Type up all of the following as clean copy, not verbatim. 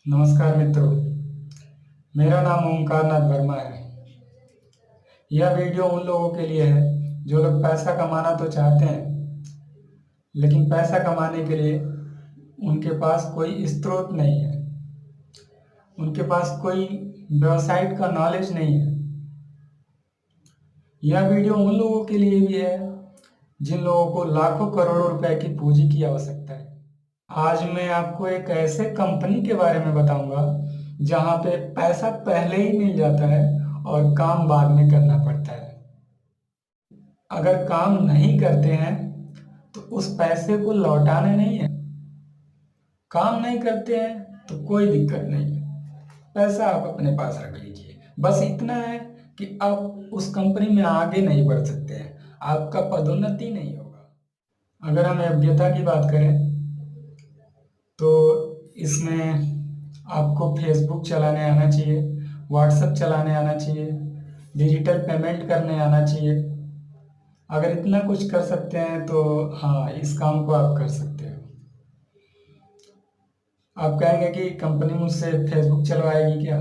नमस्कार मित्रों, मेरा नाम ओमकार नाथ वर्मा है। यह वीडियो उन लोगों के लिए है जो लोग पैसा कमाना तो चाहते हैं, लेकिन पैसा कमाने के लिए उनके पास कोई स्रोत नहीं है, उनके पास कोई वेबसाइट का नॉलेज नहीं है। यह वीडियो उन लोगों के लिए भी है जिन लोगों को लाखों करोड़ों रुपए की पूंजी की आवश्यकता है। आज मैं आपको एक ऐसे कंपनी के बारे में बताऊंगा जहां पे पैसा पहले ही मिल जाता है और काम बाद में करना पड़ता है। अगर काम नहीं करते हैं तो उस पैसे को लौटाने नहीं है। काम नहीं करते हैं तो कोई दिक्कत नहीं है, पैसा आप अपने पास रख लीजिए। बस इतना है कि आप उस कंपनी में आगे नहीं बढ़ सकते हैं, आपका पदोन्नति नहीं होगा। अगर हम योग्यता की बात करें तो इसमें आपको फेसबुक चलाने आना चाहिए, व्हाट्सएप चलाने आना चाहिए, डिजिटल पेमेंट करने आना चाहिए। अगर इतना कुछ कर सकते हैं तो हाँ, इस काम को आप कर सकते हो। आप कहेंगे कि कंपनी मुझसे फेसबुक चलवाएगी क्या?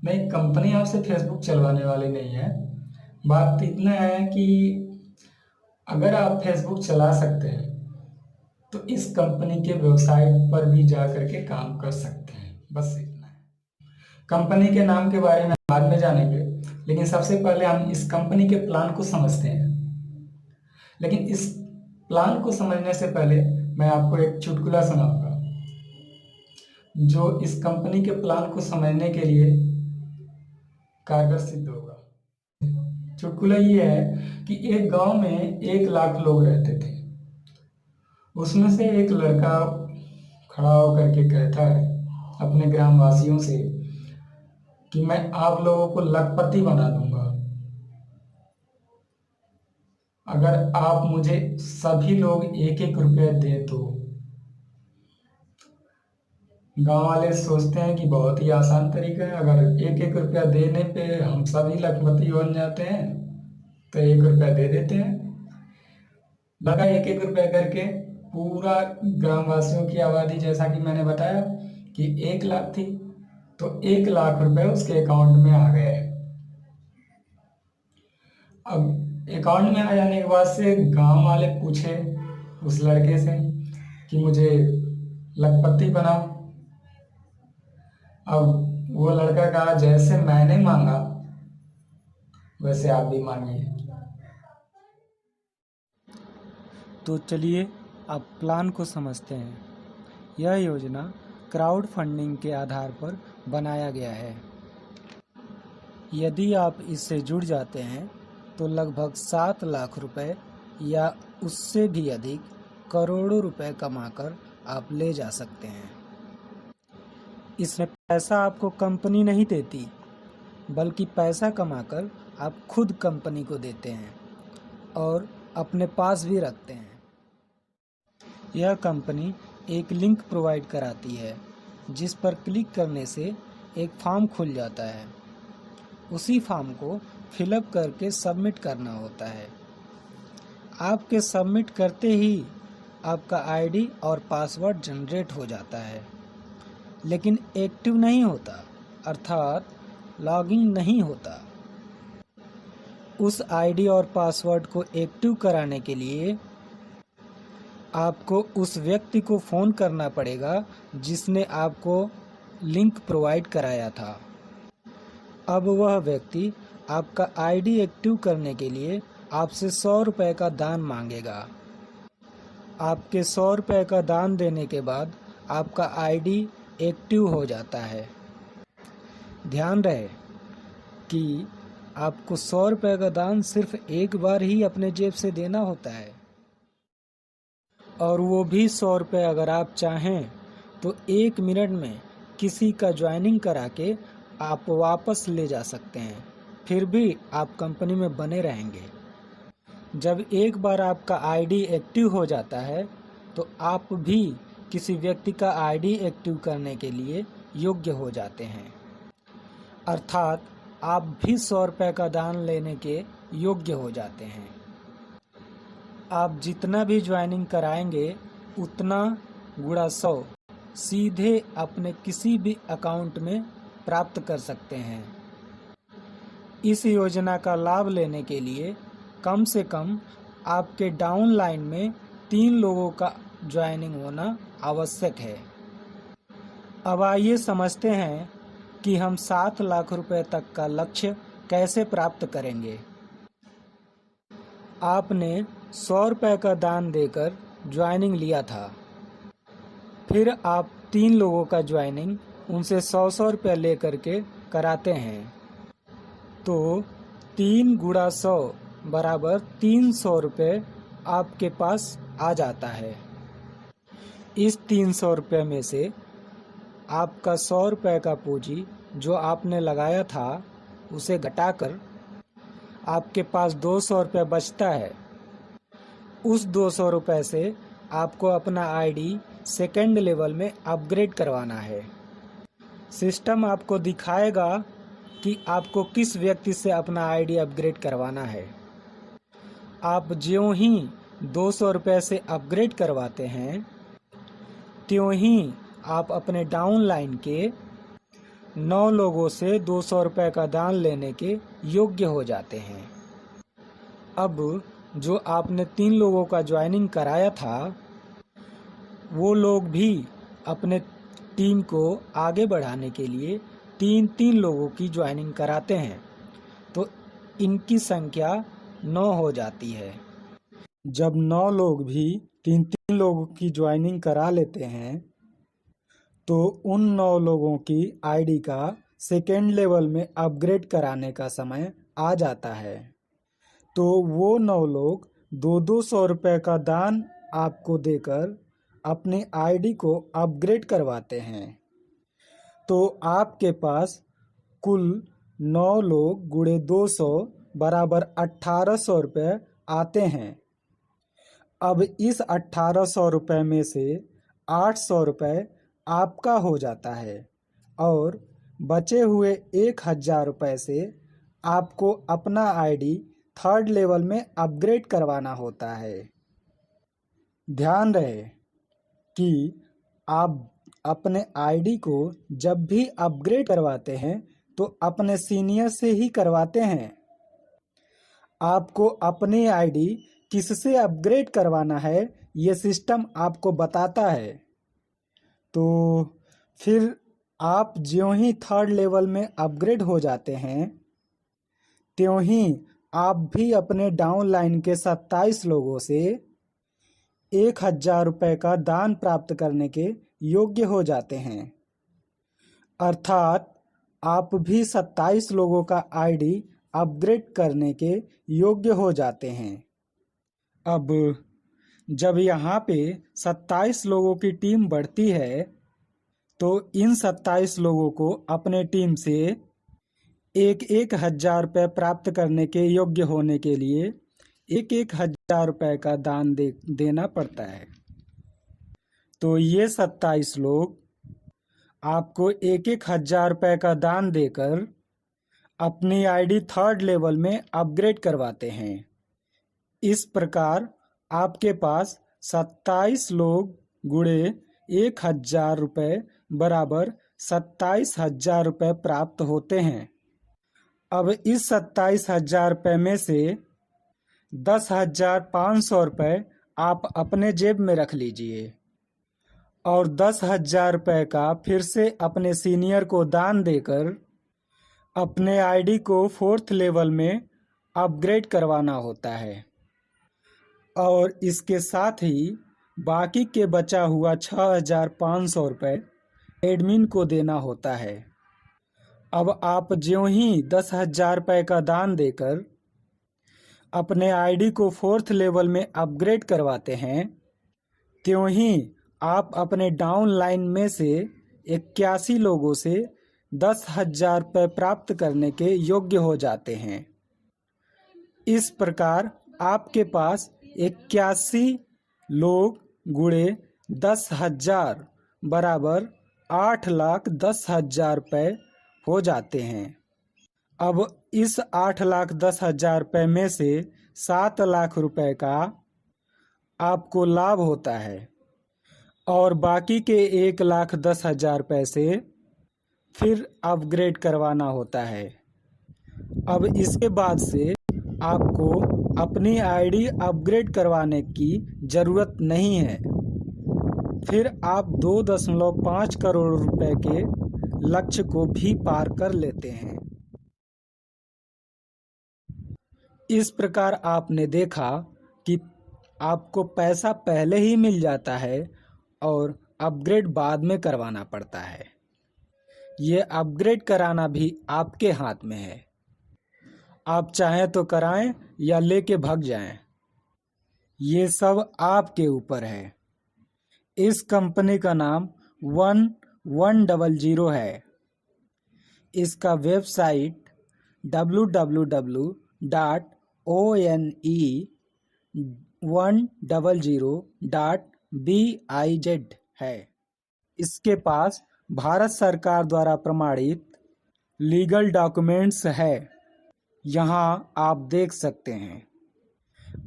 नहीं, कंपनी आपसे फेसबुक चलवाने वाली नहीं है। बात इतना है कि अगर आप फेसबुक चला सकते हैं तो इस कंपनी के वेबसाइट पर भी जा करके काम कर सकते हैं, बस इतना है। कंपनी के नाम के बारे में बाद में जानेंगे, लेकिन सबसे पहले हम इस कंपनी के प्लान को समझते हैं। लेकिन इस प्लान को समझने से पहले मैं आपको एक चुटकुला सुनाऊंगा जो इस कंपनी के प्लान को समझने के लिए कारगर सिद्ध होगा। चुटकुला ये है कि एक गांव में 1 लाख लोग रहते थे। उसमें से एक लड़का खड़ा होकर के कहता है अपने ग्रामवासियों से कि मैं आप लोगों को लखपति बना दूंगा अगर आप मुझे सभी लोग 1-1 रुपया दे तो। गांव वाले सोचते हैं कि बहुत ही आसान तरीका है, अगर 1-1 रुपया देने पे हम सभी लखपति बन जाते हैं तो 1 रुपया दे देते हैं। लगा 1-1 रुपया करके पूरा ग्रामवासियों की आबादी, जैसा कि मैंने बताया कि 1 लाख थी, तो 1 लाख रुपए उसके अकाउंट में आ गए। अब अकाउंट में आ जाने के बाद से गांव वाले पूछे उस लड़के से कि मुझे लखपति बनाओ। अब वो लड़का कहा, जैसे मैंने मांगा वैसे आप भी मांगिए। तो चलिए अब प्लान को समझते हैं। यह योजना क्राउड फंडिंग के आधार पर बनाया गया है। यदि आप इससे जुड़ जाते हैं तो लगभग 7 लाख रुपए या उससे भी अधिक करोड़ों रुपए कमाकर आप ले जा सकते हैं। इसमें पैसा आपको कंपनी नहीं देती, बल्कि पैसा कमाकर आप खुद कंपनी को देते हैं और अपने पास भी रखते हैं। यह कंपनी एक लिंक प्रोवाइड कराती है जिस पर क्लिक करने से एक फॉर्म खुल जाता है। उसी फॉर्म को फिलअप करके सबमिट करना होता है। आपके सबमिट करते ही आपका आईडी और पासवर्ड जनरेट हो जाता है, लेकिन एक्टिव नहीं होता, अर्थात लॉगिन नहीं होता। उस आईडी और पासवर्ड को एक्टिव कराने के लिए आपको उस व्यक्ति को फ़ोन करना पड़ेगा जिसने आपको लिंक प्रोवाइड कराया था। अब वह व्यक्ति आपका आईडी एक्टिव करने के लिए आपसे 100 रुपये का दान मांगेगा। आपके 100 रुपये का दान देने के बाद आपका आईडी एक्टिव हो जाता है। ध्यान रहे कि आपको 100 रुपये का दान सिर्फ एक बार ही अपने जेब से देना होता है, और वो भी 100 रुपये अगर आप चाहें तो 1 मिनट में किसी का ज्वाइनिंग करा के आप वापस ले जा सकते हैं। फिर भी आप कंपनी में बने रहेंगे। जब एक बार आपका आईडी एक्टिव हो जाता है तो आप भी किसी व्यक्ति का आईडी एक्टिव करने के लिए योग्य हो जाते हैं, अर्थात आप भी 100 रुपये का दान लेने के योग्य हो जाते हैं। आप जितना भी ज्वाइनिंग कराएंगे उतना गुणा 100 सीधे अपने किसी भी अकाउंट में प्राप्त कर सकते हैं। इस योजना का लाभ लेने के लिए कम से कम आपके डाउनलाइन में 3 लोगों का ज्वाइनिंग होना आवश्यक है। अब आइए समझते हैं कि हम 7 लाख रुपए तक का लक्ष्य कैसे प्राप्त करेंगे। आपने 100 रुपये का दान देकर ज्वाइनिंग लिया था, फिर आप 3 लोगों का ज्वाइनिंग उनसे 100 रुपये लेकर के कराते हैं, तो 3 गुणा 100 बराबर 300 रुपये आपके पास आ जाता है। इस 300 रुपये में से आपका 100 रुपये का पूंजी जो आपने लगाया था उसे घटाकर आपके पास 200 रुपये बचता है। उस 200 रुपये से आपको अपना आईडी सेकंड लेवल में अपग्रेड करवाना है। सिस्टम आपको दिखाएगा कि आपको किस व्यक्ति से अपना आईडी अपग्रेड करवाना है। आप ज्यों ही 200 रुपये से अपग्रेड करवाते हैं, त्यों ही आप अपने डाउनलाइन के 9 लोगों से 200 रुपये का दान लेने के योग्य हो जाते हैं। अब जो आपने 3 लोगों का ज्वाइनिंग कराया था, वो लोग भी अपने टीम को आगे बढ़ाने के लिए 3-3 लोगों की ज्वाइनिंग कराते हैं, तो इनकी संख्या 9 हो जाती है। जब 9 लोग भी 3-3 लोगों की ज्वाइनिंग करा लेते हैं, तो उन 9 लोगों की आईडी का सेकेंड लेवल में अपग्रेड कराने का समय आ जाता है। तो वो 9 लोग 200 रुपये का दान आपको देकर अपने आईडी को अपग्रेड करवाते हैं। तो आपके पास कुल 9 लोग गुणे 200 बराबर 1800 रुपये आते हैं। अब इस 1800 रुपये में से 800 रुपये आपका हो जाता है और बचे हुए 1000 रुपये से आपको अपना आईडी थर्ड लेवल में अपग्रेड करवाना होता है। ध्यान रहे कि आप अपने आईडी को जब भी अपग्रेड करवाते हैं तो अपने सीनियर से ही करवाते हैं। आपको अपनी आईडी किससे अपग्रेड करवाना है ये सिस्टम आपको बताता है। तो फिर आप ज्यों ही थर्ड लेवल में अपग्रेड हो जाते हैं, त्यों ही आप भी अपने डाउनलाइन के 27 लोगों से 1000 रुपये का दान प्राप्त करने के योग्य हो जाते हैं। अर्थात आप भी 27 लोगों का आईडी अपग्रेड करने के योग्य हो जाते हैं। अब जब यहाँ पे 27 लोगों की टीम बढ़ती है, तो इन 27 लोगों को अपने टीम से 1000 रुपये प्राप्त करने के योग्य होने के लिए 1000 रुपये का दान देना पड़ता है। तो ये 27 लोग आपको 1000 रुपये का दान देकर अपनी आईडी थर्ड लेवल में अपग्रेड करवाते हैं। इस प्रकार आपके पास 27 लोग गुणे 1000 रुपये बराबर 27,000 रुपये प्राप्त होते हैं। अब इस 27,000 रुपये में से 10,500 रुपये आप अपने जेब में रख लीजिए और 10,000 रुपये का फिर से अपने सीनियर को दान देकर अपने आईडी को फोर्थ लेवल में अपग्रेड करवाना होता है। और इसके साथ ही बाकी के बचा हुआ 6,500 रुपये एडमिन को देना होता है। अब आप ज्यों ही 10,000 रुपये का दान देकर अपने आईडी को फोर्थ लेवल में अपग्रेड करवाते हैं, त्यों ही आप अपने डाउन लाइन में से 81 लोगों से 10,000 रुपये प्राप्त करने के योग्य हो जाते हैं। इस प्रकार आपके पास 81 लोग गुणे 10,000 बराबर 8,10,000 रुपये हो जाते हैं। अब इस 8,10,000 रुपये में से 7 लाख रुपये का आपको लाभ होता है और बाकी के 1,10,000 पैसे फिर अपग्रेड करवाना होता है। अब इसके बाद से आपको अपनी आईडी अपग्रेड करवाने की ज़रूरत नहीं है। फिर आप 2.5 करोड़ रुपए के लक्ष्य को भी पार कर लेते हैं। इस प्रकार आपने देखा कि आपको पैसा पहले ही मिल जाता है और अपग्रेड बाद में करवाना पड़ता है। ये अपग्रेड कराना भी आपके हाथ में है। आप चाहें तो कराएं या लेके भाग जाएं, ये सब आपके ऊपर है। इस कंपनी का नाम 1100 है। इसका वेबसाइट www.one00.biz है। इसके पास भारत सरकार द्वारा प्रमाणित लीगल डॉक्यूमेंट्स है, यहाँ आप देख सकते हैं।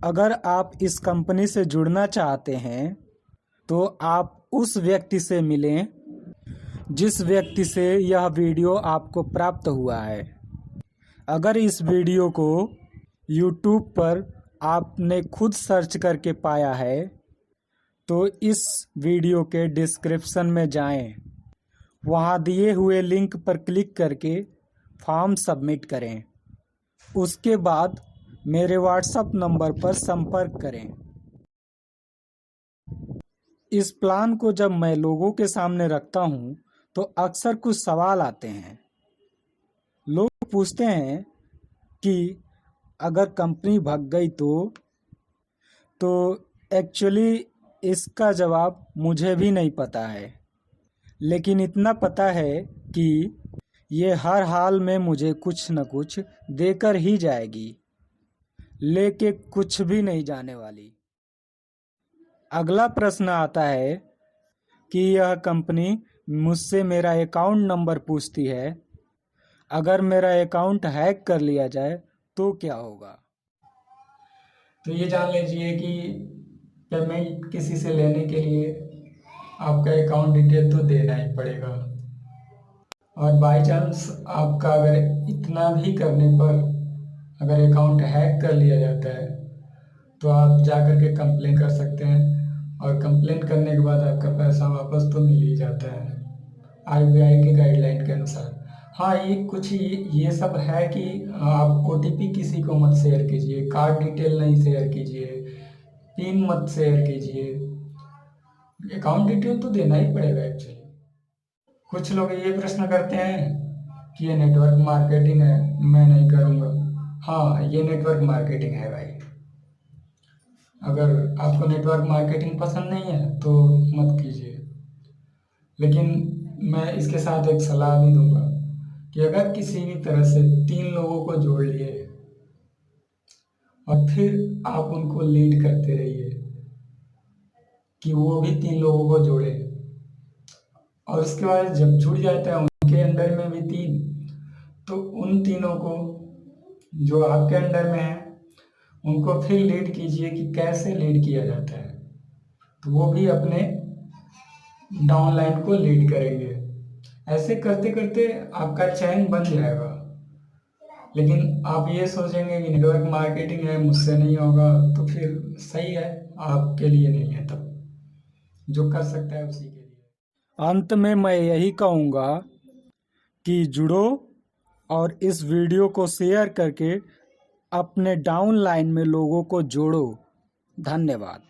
अगर आप इस कंपनी से जुड़ना चाहते हैं तो आप उस व्यक्ति से मिलें जिस व्यक्ति से यह वीडियो आपको प्राप्त हुआ है। अगर इस वीडियो को YouTube पर आपने खुद सर्च करके पाया है तो इस वीडियो के डिस्क्रिप्शन में जाएं, वहां दिए हुए लिंक पर क्लिक करके फॉर्म सबमिट करें। उसके बाद मेरे व्हाट्सएप नंबर पर संपर्क करें। इस प्लान को जब मैं लोगों के सामने रखता हूं तो अक्सर कुछ सवाल आते हैं। लोग पूछते हैं कि अगर कंपनी भाग गई तो एक्चुअली इसका जवाब मुझे भी नहीं पता है, लेकिन इतना पता है कि ये हर हाल में मुझे कुछ न कुछ देकर ही जाएगी, लेके कुछ भी नहीं जाने वाली। अगला प्रश्न आता है कि यह कंपनी मुझसे मेरा अकाउंट नंबर पूछती है। अगर मेरा अकाउंट हैक कर लिया जाए तो क्या होगा? तो ये जान लीजिए कि पेमेंट किसी से लेने के लिए आपका अकाउंट डिटेल तो देना ही पड़ेगा। और बाई चांस आपका अगर इतना भी करने पर अगर अकाउंट हैक कर लिया जाता है तो आप जा कर के कंप्लेन कर सकते हैं, और कंप्लेन करने के बाद आपका पैसा वापस तो मिल ही जाता है RBI के गाइडलाइन के अनुसार। हाँ, ये सब है कि आप OTP किसी को मत शेयर कीजिए, कार्ड डिटेल नहीं शेयर कीजिए, पिन मत शेयर कीजिए। अकाउंट डिटेल तो देना ही पड़ेगा एक्चुअली। कुछ लोग ये प्रश्न करते हैं कि ये नेटवर्क मार्केटिंग है, मैं नहीं करूँगा। हाँ, ये नेटवर्क मार्केटिंग है भाई। अगर आपको नेटवर्क मार्केटिंग पसंद नहीं है तो मत कीजिए, लेकिन मैं इसके साथ एक सलाह भी दूंगा कि अगर किसी भी तरह से 3 लोगों को जोड़ लिए और फिर आप उनको लीड करते रहिए कि वो भी 3 लोगों को जोड़े, और उसके बाद जब जुड़ जाता है उनके अंडर में भी 3, तो उन तीनों को जो आपके अंडर में है उनको फिर लीड कीजिए कि कैसे लीड किया जाता है, तो वो भी अपने डाउनलाइन को लीड करेंगे। ऐसे करते करते आपका चैन बन जाएगा। लेकिन आप ये सोचेंगे कि नेटवर्क मार्केटिंग है, मुझसे नहीं होगा, तो फिर सही है, आपके लिए नहीं है। तब जो कर सकता है उसी के लिए। अंत में मैं यही कहूँगा कि जुड़ो और इस वीडियो को शेयर करके अपने डाउनलाइन में लोगों को जोड़ो। धन्यवाद।